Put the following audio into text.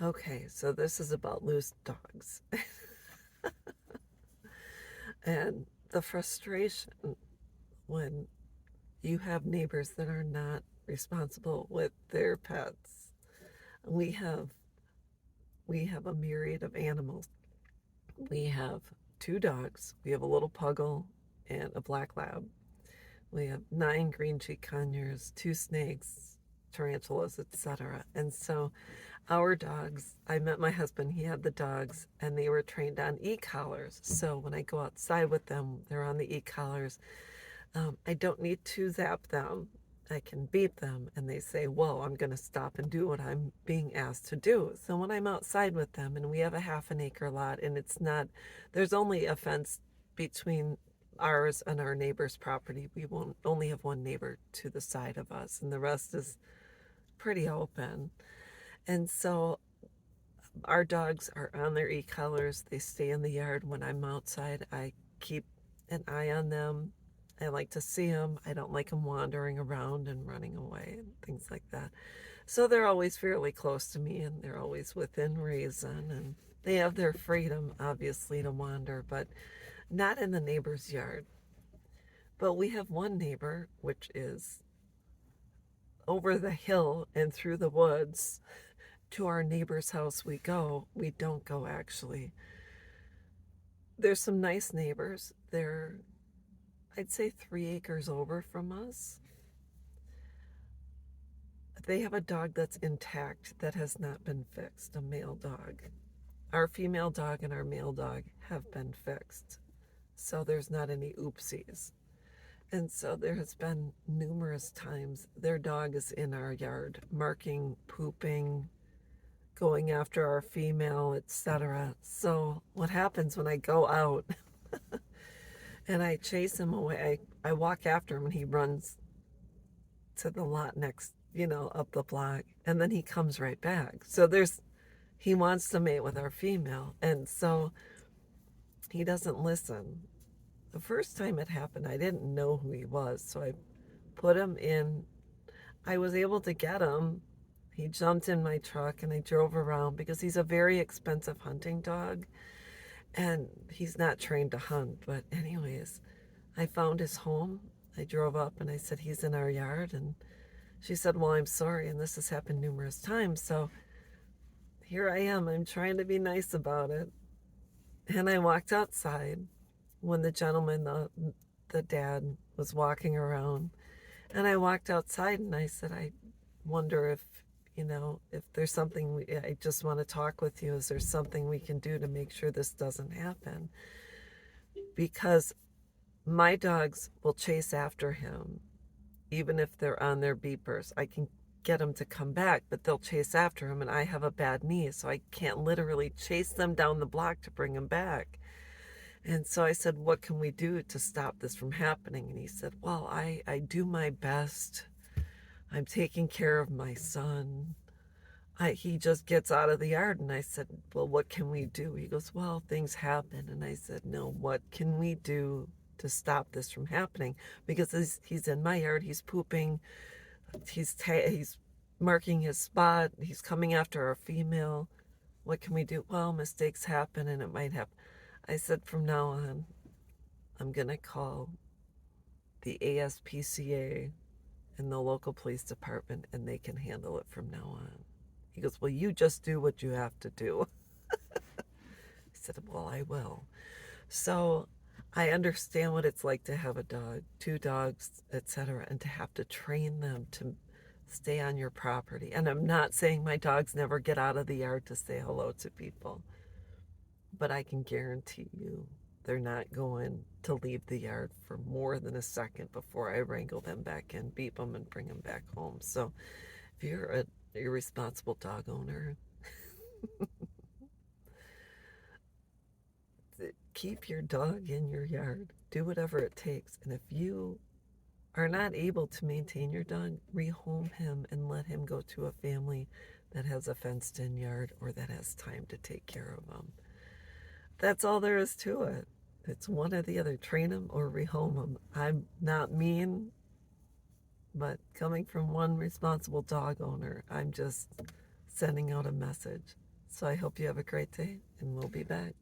Okay, so this is about loose dogs and the frustration when you have neighbors that are not responsible with their pets. We have we have a myriad of animals. We have two dogs. We have a little puggle and a black lab. We have 9 green cheek conures, 2 snakes, tarantulas, etc. And so our dogs, I met my husband, he had the dogs, and they were trained on e-collars. So when I go outside with them, they're on the e-collars. I don't need to zap them. I can beat them, and they say, whoa, I'm going to stop and do what I'm being asked to do. So when I'm outside with them, and we have a half an acre lot, and it's not, there's only a fence between ours and our neighbor's property. We won't only have one neighbor to the side of us, and the rest is pretty open. And so our dogs are on their e-collars. They stay in the yard. When I'm outside, I keep an eye on them. I like to see them. I don't like them wandering around and running away and things like that. So they're always fairly close to me, and they're always within reason, and they have their freedom, obviously, to wander, but not in the neighbor's yard. But we have one neighbor, which is over the hill and through the woods. To our neighbor's house we go. We don't go, actually. There's some nice neighbors. They're, I'd say, 3 acres over from us. They have a dog that's intact that has not been fixed, a male dog. Our female dog and our male dog have been fixed, so there's not any oopsies. And so there has been numerous times their dog is in our yard, marking, pooping, going after our female, etc. So what happens when I go out and I chase him away, I walk after him and he runs to the lot next, up the block, and then he comes right back. So he wants to mate with our female, and so he doesn't listen. The first time it happened, I didn't know who he was, so I put him in. I was able to get him. He jumped in my truck and I drove around because he's a very expensive hunting dog and he's not trained to hunt. But, anyways, I found his home. I drove up and I said, he's in our yard. And she said, well, I'm sorry. And this has happened numerous times. So here I am. I'm trying to be nice about it. And I walked outside when the gentleman, the dad, was walking around. And I walked outside and I said, I wonder if there's something, I just want to talk with you. Is there something we can do to make sure this doesn't happen? Because my dogs will chase after him, even if they're on their beepers. I can get them to come back, but they'll chase after him, and I have a bad knee, so I can't literally chase them down the block to bring him back. And so I said, what can we do to stop this from happening? And he said, well, I do my best. I'm taking care of my son. He just gets out of the yard. And I said, well, what can we do? He goes, well, things happen. And I said, no, what can we do to stop this from happening? Because he's in my yard, he's pooping, he's marking his spot, he's coming after our female. What can we do? Well, mistakes happen and it might happen. I said, from now on, I'm going to call the ASPCA and the local police department, and they can handle it from now on. He goes, well, you just do what you have to do. I said, well, I will. So I understand what it's like to have a dog, 2 dogs, etc., and to have to train them to stay on your property. And I'm not saying my dogs never get out of the yard to say hello to people, but I can guarantee you they're not going to leave the yard for more than a second before I wrangle them back in, beep them, and bring them back home. So if you're an irresponsible dog owner, keep your dog in your yard. Do whatever it takes. And if you are not able to maintain your dog, rehome him and let him go to a family that has a fenced-in yard or that has time to take care of him. That's all there is to it. It's one or the other. Train them or rehome them. I'm not mean, but coming from one responsible dog owner, I'm just sending out a message. So I hope you have a great day, and we'll be back.